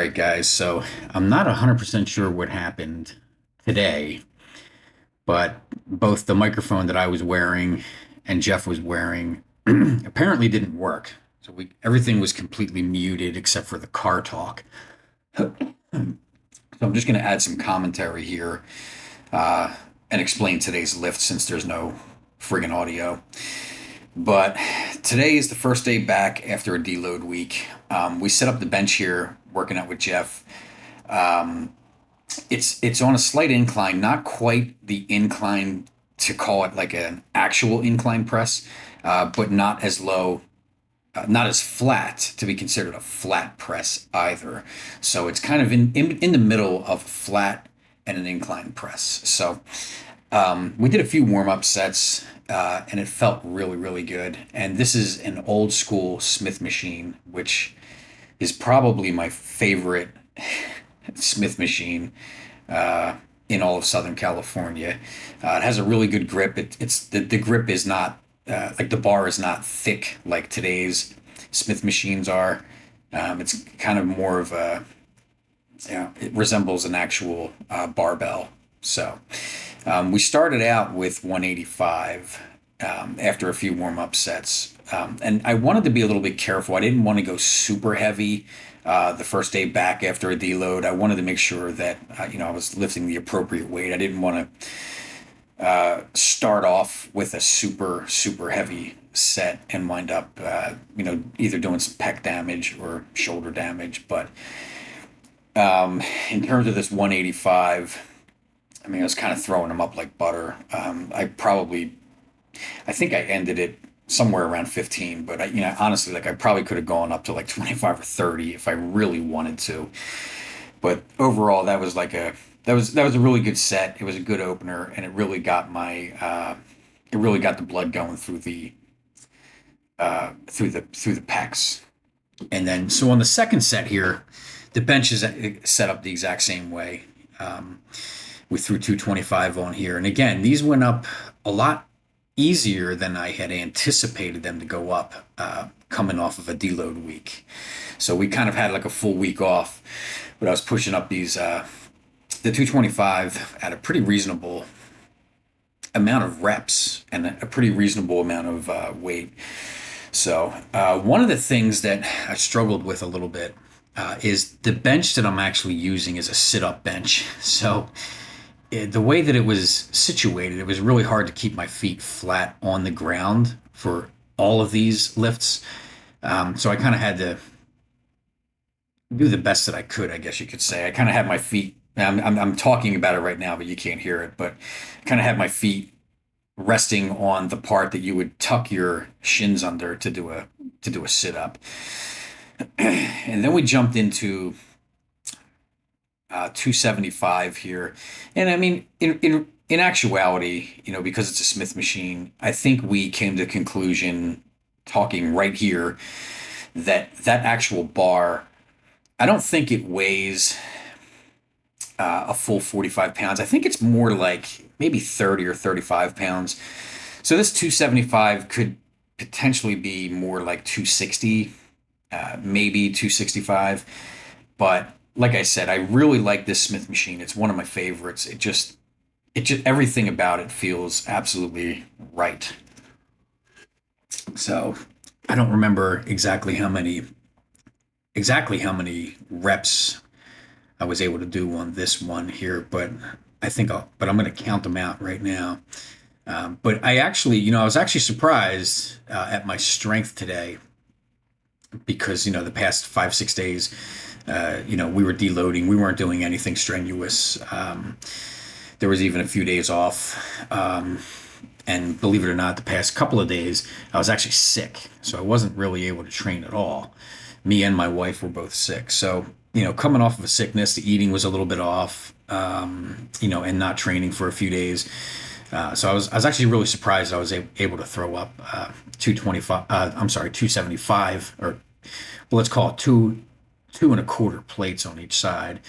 right, guys. So I'm not 100% sure what happened today, but both the microphone that I was wearing and Jeff was wearing apparently didn't work. So everything was completely muted except for the car talk. So I'm just going to add some commentary here uh, and explain today's lift since there's no friggin' audio. But today is the first day back after a deload week. We set up the bench here, working out with Jeff. Um, it's on a slight incline, not quite the incline to call it like an actual incline press, but not as low, not as flat to be considered a flat press either. So it's kind of in the middle of a flat and an incline press. So we did a few warm up sets, and it felt really, really good. And this is an old school Smith machine, which is probably my favorite Smith machine in all of Southern California. It has a really good grip. It's the grip is not like the bar is not thick like today's Smith machines are. It's kind of more of a, it resembles an actual barbell. So we started out with 185 after a few warm up sets. And I wanted to be a little bit careful. I didn't want to go super heavy the first day back after a deload. I wanted to make sure that, I was lifting the appropriate weight. I didn't want to start off with a super, super heavy set and wind up, either doing some pec damage or shoulder damage. But in terms of this 185, I was kind of throwing them up like butter. I think I ended it somewhere around 15, but honestly, like I probably could have gone up to like 25 or 30 if I really wanted to. But overall, that was a really good set. It was a good opener, and it really got it really got the blood going through the pecs. And then so on the second set here, the bench is set up the exact same way. We threw 225 on here, and again, these went up a lot easier than I had anticipated them to go up, coming off of a deload week. So we kind of had like a full week off, but I was pushing up the 225 at a pretty reasonable amount of reps and a pretty reasonable amount of weight. So one of the things that I struggled with a little bit is the bench that I'm actually using is a sit-up bench. So the way that it was situated, it was really hard to keep my feet flat on the ground for all of these lifts. So I kind of had to do the best that I could, I guess you could say. I kind of had my feet, I'm talking about it right now, but you can't hear it, but I kind of had my feet resting on the part that you would tuck your shins under to do a sit up. And then we jumped into 275 here. And in actuality, because it's a Smith machine, I think we came to the conclusion, talking right here, that actual bar, I don't think it weighs a full 45 pounds. I think it's more like maybe 30 or 35 pounds. So this 275 could potentially be more like 260, maybe 265. But like I said, I really like this Smith machine. It's one of my favorites. It just everything about it feels absolutely right. So I don't remember exactly how many reps I was able to do on this one here, but I'm going to count them out right now. But I was actually surprised at my strength today because, the past 5-6 days, we were deloading. We weren't doing anything strenuous. There was even a few days off. And believe it or not, the past couple of days, I was actually sick. So I wasn't really able to train at all. Me and my wife were both sick. So, coming off of a sickness, the eating was a little bit off, and not training for a few days. So I was actually really surprised I was able to throw up 275, or well, let's call it two and a quarter plates on each side.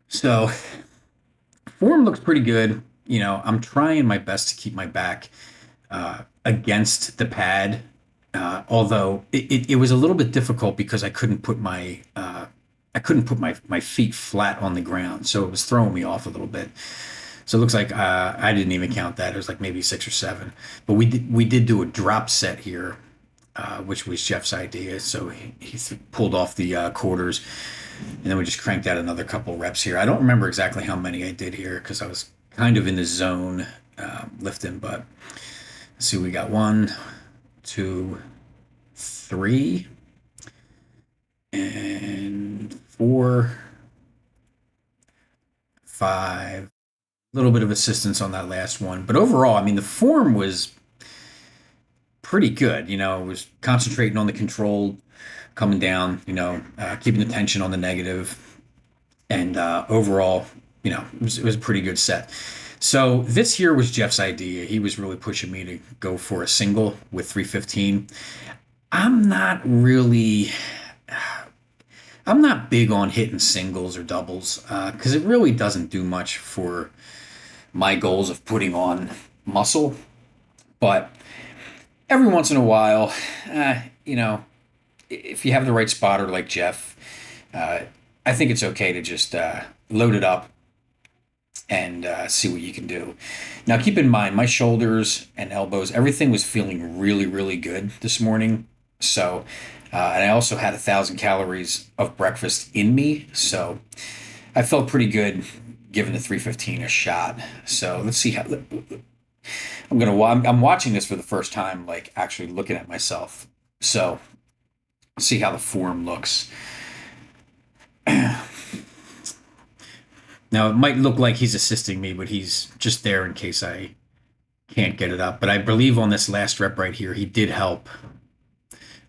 So form looks pretty good. I'm trying my best to keep my back against the pad, although it was a little bit difficult because I couldn't put my I couldn't put my feet flat on the ground, so it was throwing me off a little bit. So it looks like I didn't even count that. It was like maybe 6 or 7. But we did do a drop set here, which was Jeff's idea. So he pulled off the quarters, and then we just cranked out another couple reps here. I don't remember exactly how many I did here because I was kind of in the zone lifting. But let's see, we got 1, 2, 3, and 4, 5. A little bit of assistance on that last one, but overall, I mean, the form was pretty good. It was concentrating on the control, coming down, keeping the tension on the negative, and overall, it was a pretty good set. So this here was Jeff's idea. He was really pushing me to go for a single with 315. I'm not really. I'm not big on hitting singles or doubles because it really doesn't do much for my goals of putting on muscle. But every once in a while, if you have the right spotter like Jeff, I think it's okay to just load it up and see what you can do. Now, keep in mind, my shoulders and elbows, everything was feeling really, really good this morning. So, and I also had 1,000 calories of breakfast in me. So I felt pretty good giving the 315 a shot. So let's see how I'm watching this for the first time, like actually looking at myself. So let's see how the form looks. Now, it might look like he's assisting me, but he's just there in case I can't get it up. But I believe on this last rep right here, he did help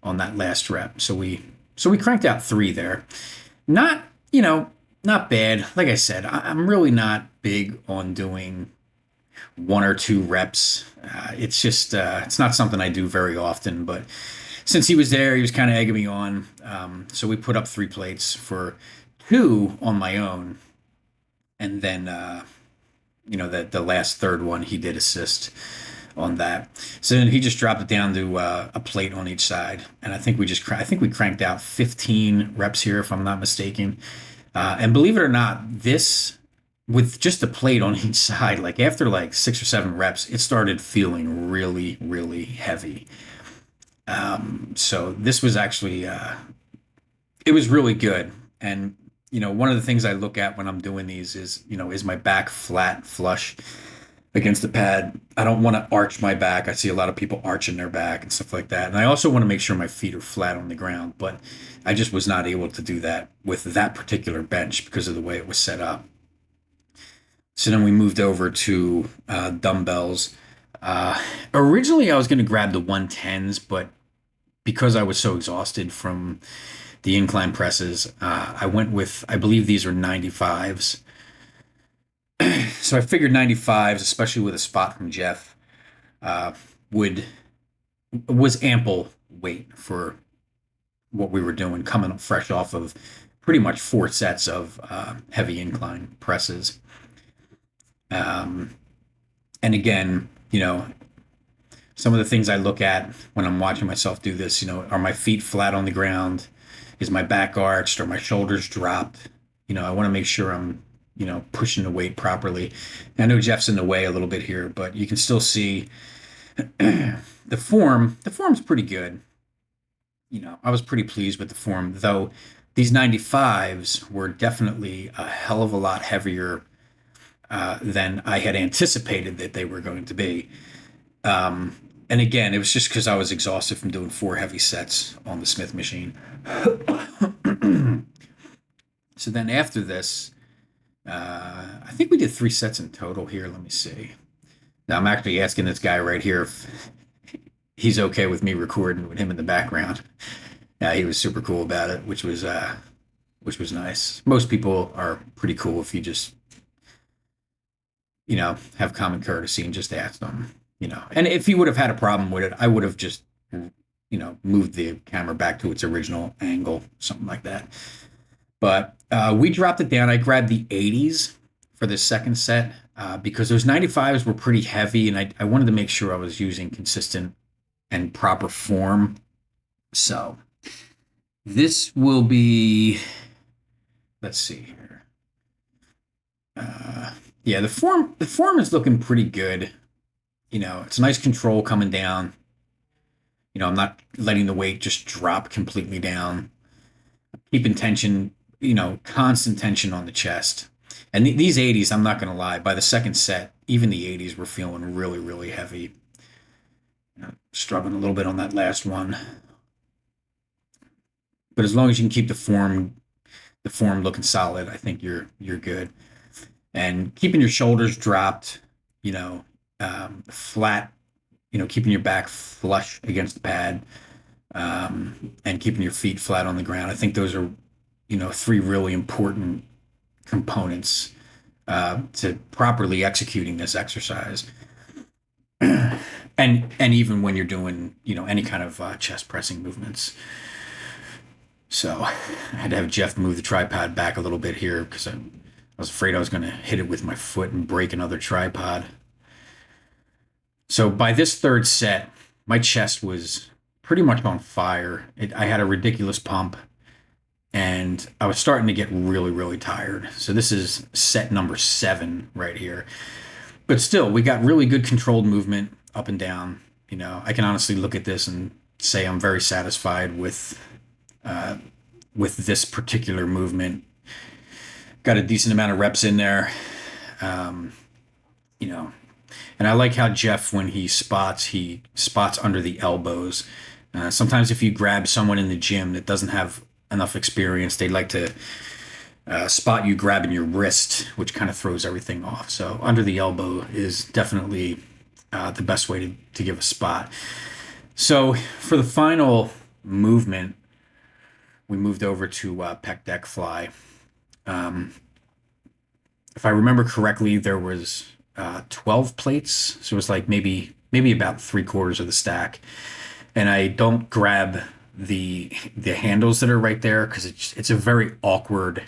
on that last rep. So we cranked out 3 there. Not bad. Like I said, I'm really not big on doing 1 or 2 reps. It's just, it's not something I do very often. But since he was there, he was kind of egging me on. So we put up 3 plates for 2 on my own. And then, the last third one, he did assist on that. So then he just dropped it down to a plate on each side. And I think we cranked out 15 reps here, if I'm not mistaken. And believe it or not, this, with just a plate on each side, like after like 6 or 7 reps, it started feeling really, really heavy. So this was actually, it was really good. And one of the things I look at when I'm doing these is my back flat, flush against the pad? I don't want to arch my back. I see a lot of people arching their back and stuff like that. And I also want to make sure my feet are flat on the ground, but I just was not able to do that with that particular bench because of the way it was set up. So then we moved over to dumbbells. Originally, I was going to grab the 110s, but because I was so exhausted from the incline presses, I went with, I believe these are 95s. So I figured 95s, especially with a spot from Jeff, was ample weight for what we were doing, coming up fresh off of pretty much 4 sets of heavy incline presses. And again, some of the things I look at when I'm watching myself do this, are my feet flat on the ground? Is my back arched? Are my shoulders dropped? I want to make sure I'm, pushing the weight properly. I know Jeff's in the way a little bit here, but you can still see the form. The form's pretty good. I was pretty pleased with the form, though these 95s were definitely a hell of a lot heavier than I had anticipated that they were going to be. And again, it was just because I was exhausted from doing 4 heavy sets on the Smith machine. So then after this, I think we did 3 sets in total here. Let me see. Now I'm actually asking this guy right here if he's okay with me recording with him in the background. He was super cool about it, which was nice. Most people are pretty cool if you just, have common courtesy and just ask them, And if he would have had a problem with it, I would have just, moved the camera back to its original angle, something like that. But we dropped it down. I grabbed the 80s for the second set because those 95s were pretty heavy, and I wanted to make sure I was using consistent and proper form. So this will be let's see here. Uh, yeah, the form is looking pretty good. It's nice control coming down. I'm not letting the weight just drop completely down. Keeping tension, constant tension on the chest. And these 80s, I'm not going to lie, by the second set, even the 80s were feeling really, really heavy. Struggling a little bit on that last one. But as long as you can keep the form looking solid, I think you're good. And keeping your shoulders dropped, flat, keeping your back flush against the pad, and keeping your feet flat on the ground. I think those are, three really important components to properly executing this exercise. And even when you're doing, any kind of chest pressing movements. So I had to have Jeff move the tripod back a little bit here because I was afraid I was going to hit it with my foot and break another tripod. So by this third set, my chest was pretty much on fire. I had a ridiculous pump, and I was starting to get really, really tired. So this is set number 7 right here. But still, we got really good controlled movement up and down. I can honestly look at this and say I'm very satisfied with this particular movement. Got a decent amount of reps in there. Um, you know, and I like how Jeff, when he spots under the elbows. Sometimes if you grab someone in the gym that doesn't have enough experience, they like to spot you grabbing your wrist, which kind of throws everything off. So under the elbow is definitely the best way to give a spot. So for the final movement, we moved over to pec deck fly. If I remember correctly, there was 12 plates, so it was like maybe about 3/4 of the stack. And I don't grab the handles that are right there because it's a very awkward.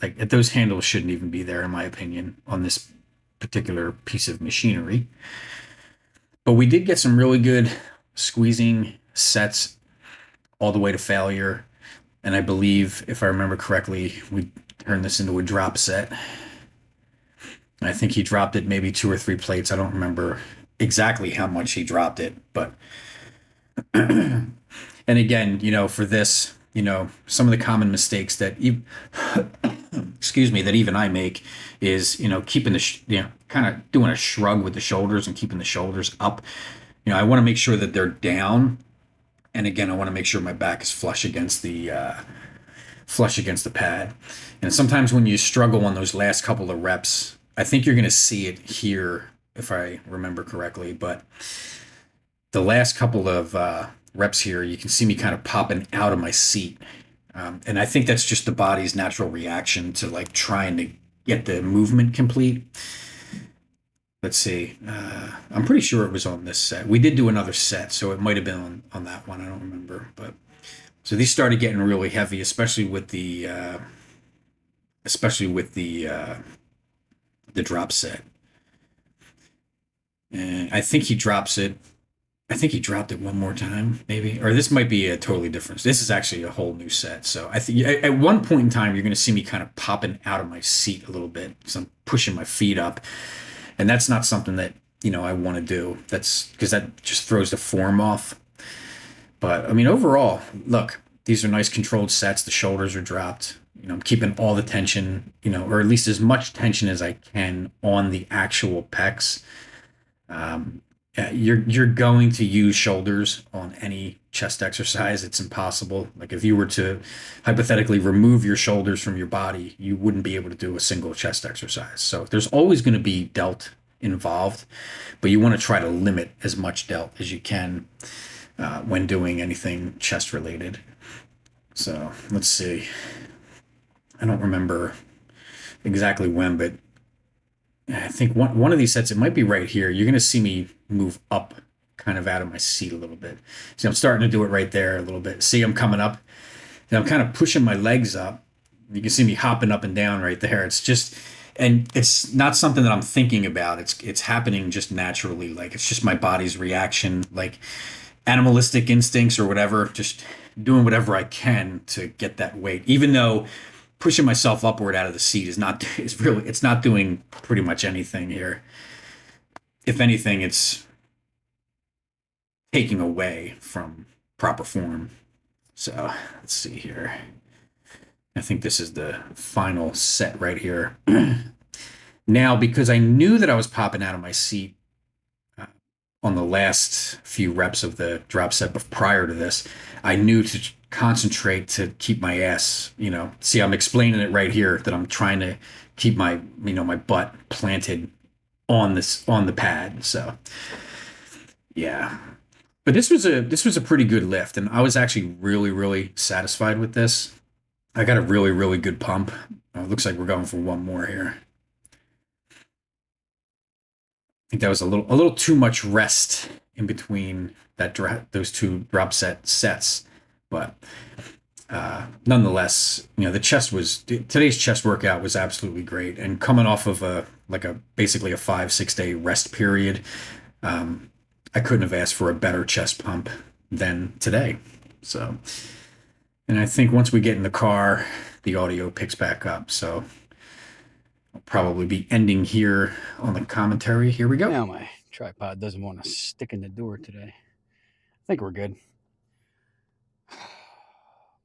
Like those handles shouldn't even be there, in my opinion, on this particular piece of machinery. But we did get some really good squeezing sets all the way to failure. And I believe, if I remember correctly, we turned this into a drop set. And I think he dropped it maybe 2 or 3 plates. I don't remember exactly how much he dropped it, but and again, for this, some of the common mistakes that excuse me, that even I make is, keeping kind of doing a shrug with the shoulders and keeping the shoulders up. I want to make sure that they're down. And again, I want to make sure my back is flush against the pad. And sometimes when you struggle on those last couple of reps, I think you're going to see it here, if I remember correctly. But the last couple of reps here, you can see me kind of popping out of my seat. And I think that's just the body's natural reaction to like trying to get the movement complete. Let's see. I'm pretty sure it was on this set. We did do another set, so it might have been on that one. I don't remember. But so these started getting really heavy, especially with the drop set. And I think he drops it. I think he dropped it one more time, maybe, or this might be a totally different. This is actually a whole new set. So I think at one point in time, you're going to see me kind of popping out of my seat a little bit. So I'm pushing my feet up, and that's not something that I want to do. That's because that just throws the form off. But I mean, overall, look, these are nice controlled sets. The shoulders are dropped. I'm keeping all the tension, or at least as much tension as I can on the actual pecs. You're going to use shoulders on any chest exercise. It's impossible. Like if you were to hypothetically remove your shoulders from your body, you wouldn't be able to do a single chest exercise. So there's always going to be delt involved, but you want to try to limit as much delt as you can when doing anything chest related. So let's see. I don't remember exactly when, but I think one of these sets, it might be right here. You're going to see me move up kind of out of my seat a little bit. See, I'm starting to do it right there a little bit. See, I'm coming up and I'm kind of pushing my legs up. You can see me hopping up and down right there. It's just, and it's not something that I'm thinking about. It's happening just naturally. Like it's just my body's reaction, like animalistic instincts or whatever, just doing whatever I can to get that weight, even though pushing myself upward out of the seat it's not doing pretty much anything here. If anything, it's taking away from proper form. So let's see here. I think this is the final set right here. Now, because I knew that I was popping out of my seat on the last few reps of the drop set, but prior to this, I knew to concentrate to keep my ass, see, I'm explaining it right here that I'm trying to keep my, my butt planted on the pad. So yeah, but this was a pretty good lift, and I was actually really, really satisfied with this. I got a really, really good pump. Looks like we're going for one more here. I think that was a little too much rest in between those two drop sets, but nonetheless, today's chest workout was absolutely great, and coming off of basically a 5-6 day rest period, I couldn't have asked for a better chest pump than today. So, and I think once we get in the car, the audio picks back up. So I'll probably be ending here on the commentary. Here we go. Now my tripod doesn't want to stick in the door today. I think we're good.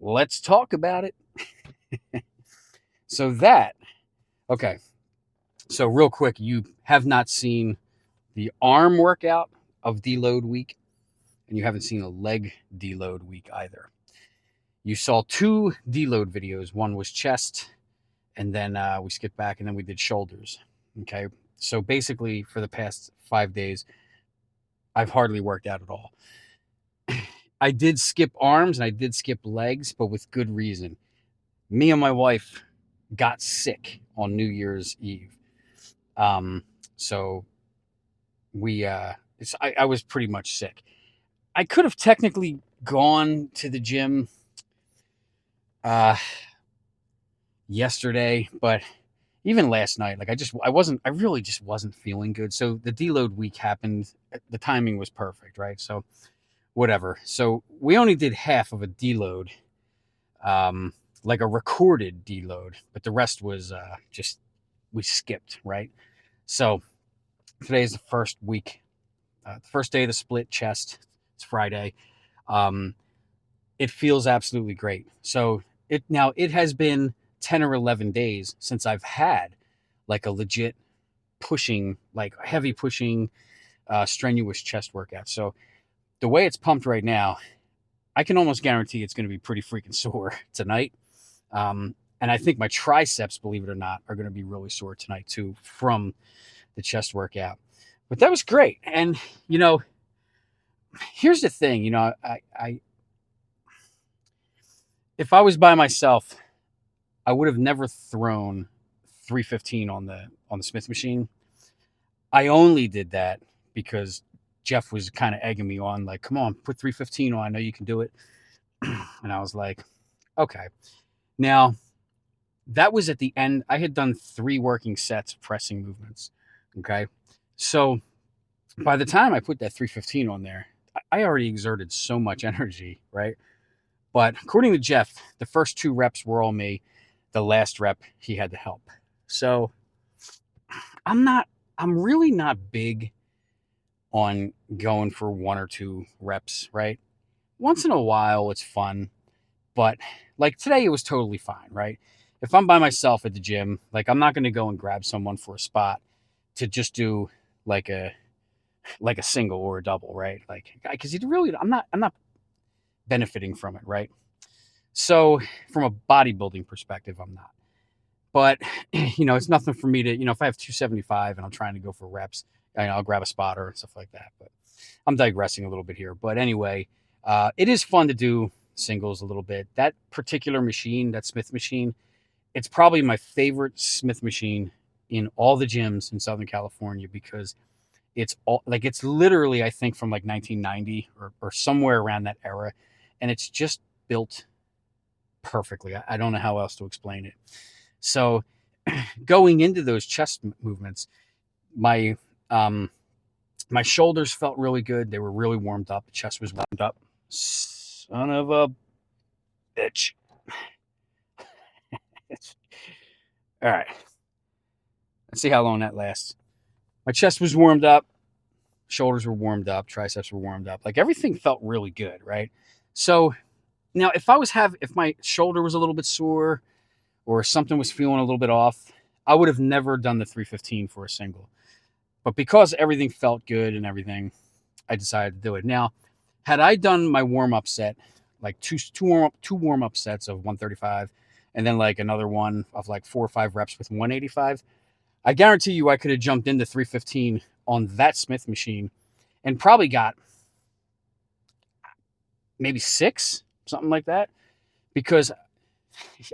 Let's talk about it. Okay. So real quick, you have not seen the arm workout of deload week, and you haven't seen a leg deload week either. You saw 2 deload videos. One was chest, and then we skipped back, and then we did shoulders. Okay. So basically, for the past 5 days, I've hardly worked out at all. I did skip arms and I did skip legs, but with good reason. Me and my wife got sick on New Year's Eve. So I was pretty much sick. I could have technically gone to the gym yesterday, but even last night, I really just wasn't feeling good. So the deload week happened. The timing was perfect, right? So whatever. So we only did half of a deload, like a recorded deload, but the rest was we skipped, right? So today is the first week, the first day of the split chest. It's Friday. It feels absolutely great. So it has been 10 or 11 days since I've had like a legit pushing, like heavy pushing, strenuous chest workout. So the way it's pumped right now, I can almost guarantee it's going to be pretty freaking sore tonight. And I think my triceps, believe it or not, are going to be really sore tonight too from the chest workout. But that was great. And, here's the thing, if I was by myself, I would have never thrown 315 on the Smith machine. I only did that because Jeff was kind of egging me on, like, come on, put 315 on. I know you can do it. And I was like, okay. Now, that was at the end. I had done 3 working sets of pressing movements. Okay. So by the time I put that 315 on there, I already exerted so much energy, right? But according to Jeff, the first 2 reps were all me. The last rep, he had to help. So I'm really not big on going for 1 or 2 reps, right? Once in a while, it's fun. But like today, it was totally fine, right? If I'm by myself at the gym, like I'm not going to go and grab someone for a spot to just do like a single or a double, right? Like, because I'm not benefiting from it, right? So from a bodybuilding perspective, I'm not. But it's nothing for me to, if I have 275 and I'm trying to go for reps, I'll grab a spotter and stuff like that. But I'm digressing a little bit here. But anyway, it is fun to do singles a little bit. That particular machine, that Smith machine, it's probably my favorite Smith machine in all the gyms in Southern California because it's literally, I think, from like 1990 or somewhere around that era. And it's just built perfectly. I don't know how else to explain it. So going into those chest movements, my shoulders felt really good. They were really warmed up. The chest was warmed up. Son of a bitch. All right. Let's see how long that lasts. My chest was warmed up, shoulders were warmed up, triceps were warmed up. Like everything felt really good, right? So now if my shoulder was a little bit sore or something was feeling a little bit off, I would have never done the 315 for a single. But because everything felt good and everything, I decided to do it. Now, had I done my warm up set, like two warm up sets of 135, and then like another one of like 4 or 5 reps with 185, I guarantee you I could have jumped into 315 on that Smith machine and probably got maybe 6, something like that, because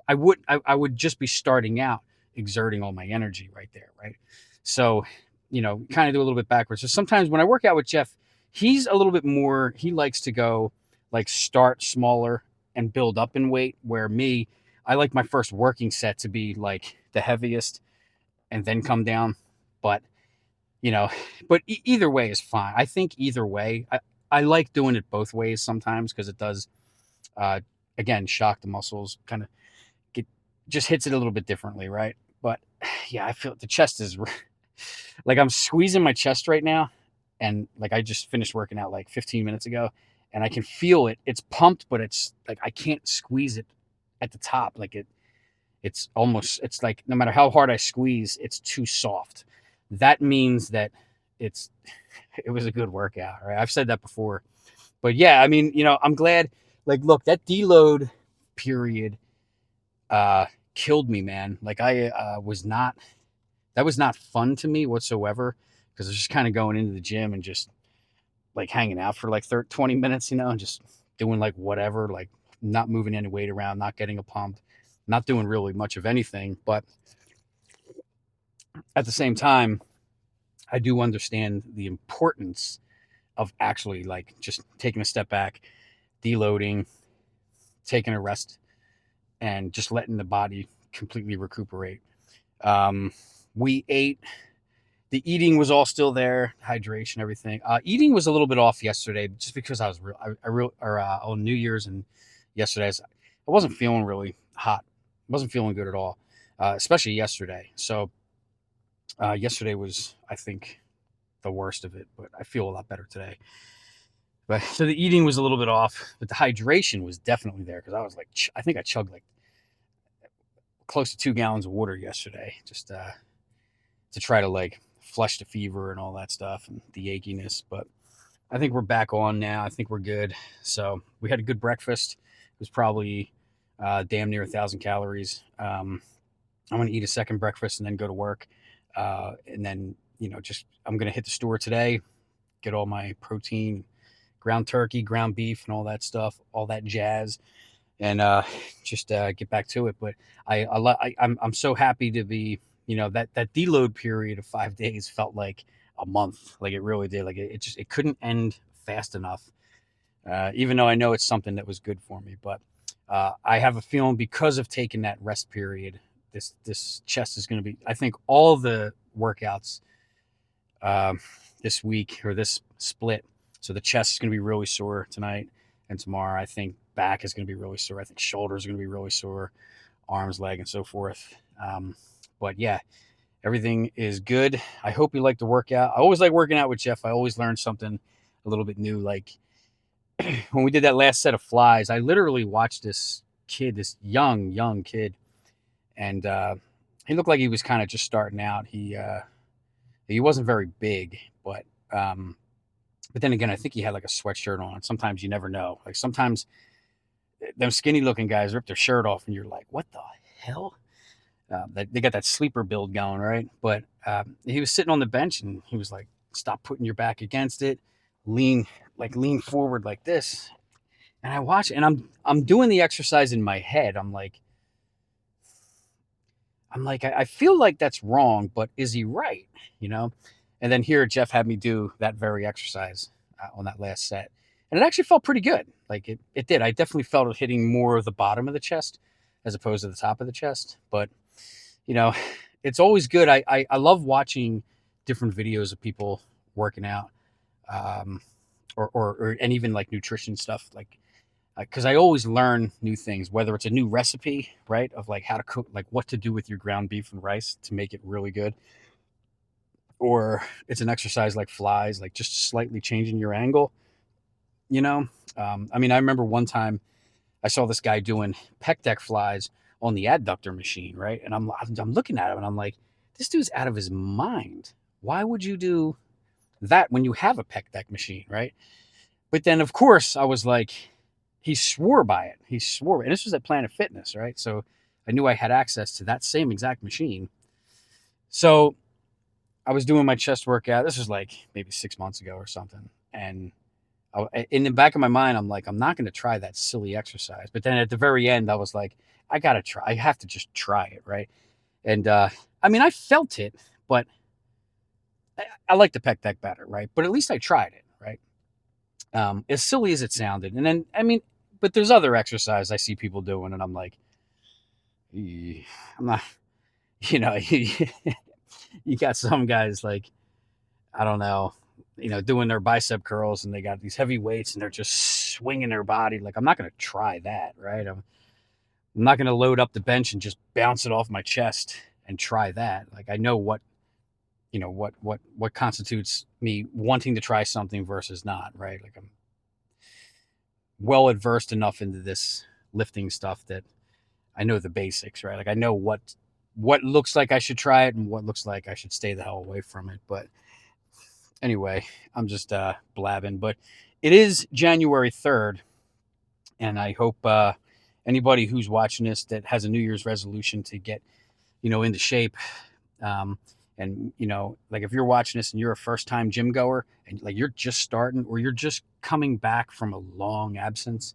I would just be starting out exerting all my energy right there, right? So, kind of do a little bit backwards. So sometimes when I work out with Jeff, he's a little bit more, he likes to go like start smaller and build up in weight, where me, I like my first working set to be like the heaviest and then come down. But, you know, but either way is fine. I think either way, I like doing it both ways sometimes because it does, uh, again, shock the muscles, kind of get, just hits it a little bit differently, right? But yeah, I feel the chest is like I'm squeezing my chest right now, and like I just finished working out like 15 minutes ago, and I can feel it. It's pumped, but it's like I can't squeeze it at the top. Like it's like no matter how hard I squeeze, it's too soft. That means that it's it was a good workout, right? I've said that before, but yeah, I mean, I'm glad. Like, look, that deload period uh killed me, man. Like I was not that was not fun to me whatsoever because I was just kind of going into the gym and just like hanging out for like 30, 20 minutes, and just doing like whatever, like not moving any weight around, not getting a pump, not doing really much of anything. But at the same time, I do understand the importance of actually like just taking a step back, deloading, taking a rest, and just letting the body completely recuperate. Um, we ate. The eating was all still there, hydration, everything. Eating was a little bit off yesterday, just because I was real, I real, or on New Year's and yesterday, I wasn't feeling really hot, wasn't feeling good at all, especially yesterday. So yesterday was, I think, the worst of it, but I feel a lot better today. But so the eating was a little bit off, but the hydration was definitely there because I was like, I think I chugged like close to 2 gallons of water yesterday, just to try to like flush the fever and all that stuff and the achiness. But I think we're back on now. I think we're good. So we had a good breakfast. It was probably damn near 1,000 calories. I'm going to eat a second breakfast and then go to work. And then, just I'm going to hit the store today, get all my protein, ground turkey, ground beef, and all that stuff, all that jazz, and just get back to it. But I'm so happy to be, that deload period of 5 days felt like a month. Like it really did. Like it couldn't end fast enough. Even though I know it's something that was good for me, but I have a feeling because of taking that rest period, this chest is going to be. I think all the workouts um, this week or this split. So the chest is going to be really sore tonight and tomorrow. I think back is going to be really sore. I think shoulders are going to be really sore, arms, leg, and so forth. But yeah, everything is good. I hope you like the workout. I always like working out with Jeff. I always learn something a little bit new. Like when we did that last set of flies, I literally watched this kid, this young kid, and he looked like he was kind of just starting out. He wasn't very big, but then again, I think he had like a sweatshirt on. Sometimes you never know. Like sometimes them skinny looking guys rip their shirt off, and you're like, what the hell? They got that sleeper build going, right? But he was sitting on the bench, and he was like, "Stop putting your back against it, lean forward like this." And I watch, and I'm doing the exercise in my head. I feel like that's wrong, but is he right? You know? And then here, Jeff had me do that very exercise on that last set. And it actually felt pretty good. Like it did. I definitely felt it hitting more of the bottom of the chest as opposed to the top of the chest. But, you know, it's always good. I love watching different videos of people working out, um, or and even like nutrition stuff. Like because I always learn new things, whether it's a new recipe, right, of like how to cook, like what to do with your ground beef and rice to make it really good, or it's an exercise like flies, like just slightly changing your angle, you know. I mean, I remember one time I saw this guy doing pec deck flies on the adductor machine, right, and I'm looking at him and I'm like, this dude's out of his mind. Why would you do that when you have a pec deck machine, right? But then, of course, I was like, he swore by it. He swore, and this was at Planet Fitness, right? So I knew I had access to that same exact machine. So I was doing my chest workout. This was like maybe 6 months ago or something. And in the back of my mind, I'm like, I'm not going to try that silly exercise. But then at the very end, I was like, I got to try. I have to just try it, right? And I mean, I felt it, but I like the pec deck better, right? But at least I tried it, right? As silly as it sounded. And then, I mean, but there's other exercise I see people doing, and I'm like, I'm not, you know, you got some guys like, I don't know, doing their bicep curls and they got these heavy weights and they're just swinging their body. Like, I'm not going to try that, right? I'm not going to load up the bench and just bounce it off my chest and try that. Like, I know what constitutes me wanting to try something versus not, right? Like, I'm well adversed enough into this lifting stuff that I know the basics, right? Like, I know what looks like I should try it and what looks like I should stay the hell away from it. But anyway, I'm just blabbing. But it is January 3rd, and I hope anybody who's watching this that has a New Year's resolution to get into shape. And like if you're watching this and you're a first time gym goer and like you're just starting or you're just coming back from a long absence,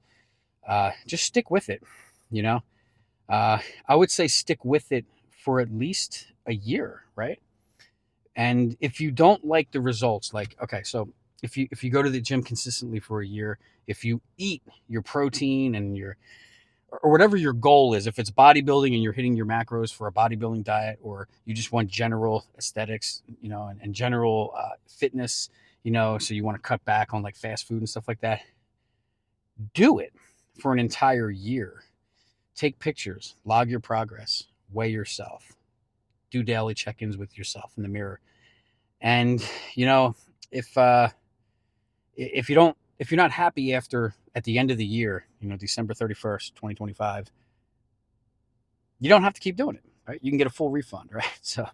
just stick with it. You know, I would say stick with it for at least a year, right? And if you don't like the results, like okay, so if you go to the gym consistently for a year, if you eat your protein and your or whatever your goal is, if it's bodybuilding and you're hitting your macros for a bodybuilding diet, or you just want general aesthetics, and general fitness, so you want to cut back on like fast food and stuff like that, do it for an entire year. Take pictures, log your progress, weigh yourself, do daily check-ins with yourself in the mirror. And, if if you don't if you're not happy at the end of the year, December 31st, 2025, you don't have to keep doing it, right? You can get a full refund, right? So,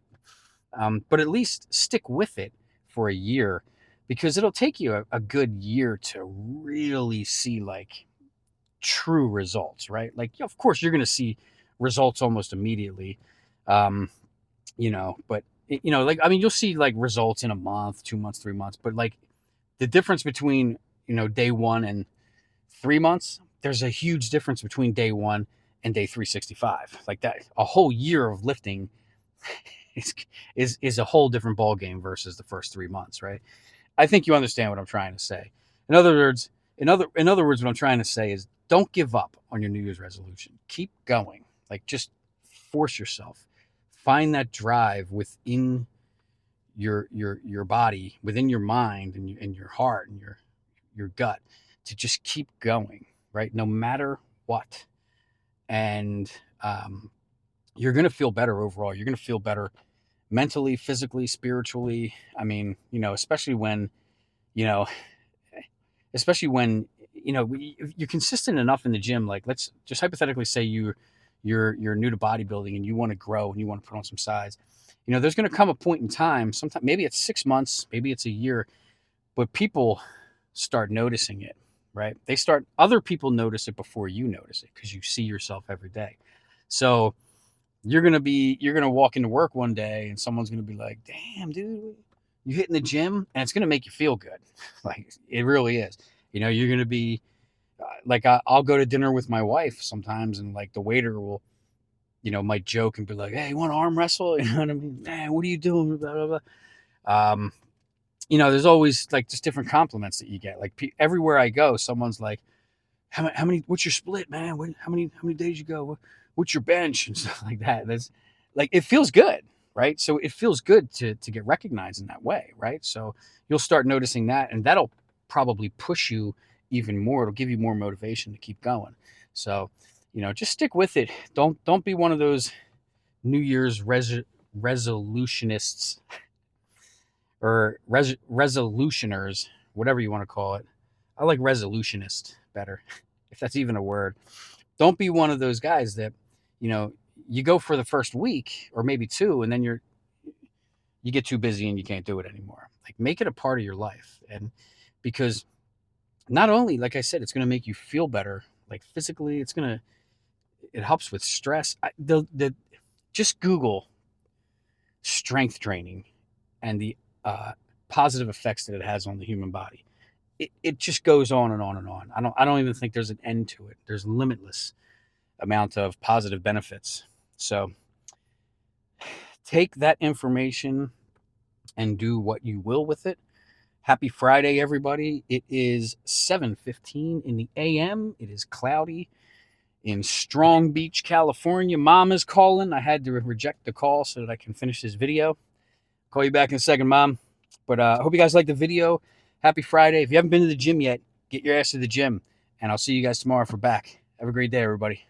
but at least stick with it for a year because it'll take you a good year to really see like true results, right? Like, of course, you're going to see results almost immediately, but like, I mean, you'll see like results in a month, 2 months, 3 months, but like the difference between, day one and 3 months, there's a huge difference between day one and day 365. Like that, a whole year of lifting is a whole different ball game versus the first 3 months, right? I think you understand what I'm trying to say. In other words, what I'm trying to say is don't give up on your New Year's resolution. Keep going. Like just force yourself. Find that drive within your body, within your mind and your heart and your gut to just keep going, right? No matter what. And you're going to feel better overall. You're going to feel better mentally, physically, spiritually. I mean, you know, especially when, you're consistent enough in the gym. Like let's just hypothetically say you're new to bodybuilding and you want to grow and you want to put on some size. There's going to come a point in time, sometime, maybe it's 6 months, maybe it's a year, but people start noticing it, right? Other people notice it before you notice it because you see yourself every day. So you're going to walk into work one day and someone's going to be like, damn, dude, you hitting the gym, and it's going to make you feel good. Like it really is. You're going to be like, I'll go to dinner with my wife sometimes and like the waiter will, might joke and be like, hey, you want to arm wrestle? You know what I mean? Man, what are you doing? Blah, blah, blah. There's always like just different compliments that you get. Like everywhere I go, someone's like, how many, what's your split, man? How many days you go? What's your bench and stuff like that? That's like, it feels good, right? So it feels good to get recognized in that way, right? So you'll start noticing that, and that'll probably push you even more. It'll give you more motivation to keep going. So, just stick with it. Don't be one of those New Year's resolutionists or resolutioners, whatever you want to call it. I like resolutionist better, if that's even a word. Don't be one of those guys that, you know, you go for the first week or maybe two, and then you get too busy and you can't do it anymore. Like, make it a part of your life. And because not only, like I said, it's going to make you feel better, like physically, it helps with stress. Just Google strength training and the uh, positive effects that it has on the human body. It just goes on and on and on. I don't even think there's an end to it. There's limitless amount of positive benefits. So take that information and do what you will with it. Happy Friday, everybody. It is 7:15 in the AM. It is cloudy in Strong Beach, California. Mom is calling. I had to reject the call so that I can finish this video. Call you back in a second, Mom. But I hope you guys like the video. Happy Friday. If you haven't been to the gym yet, get your ass to the gym. And I'll see you guys tomorrow for back. Have a great day, everybody.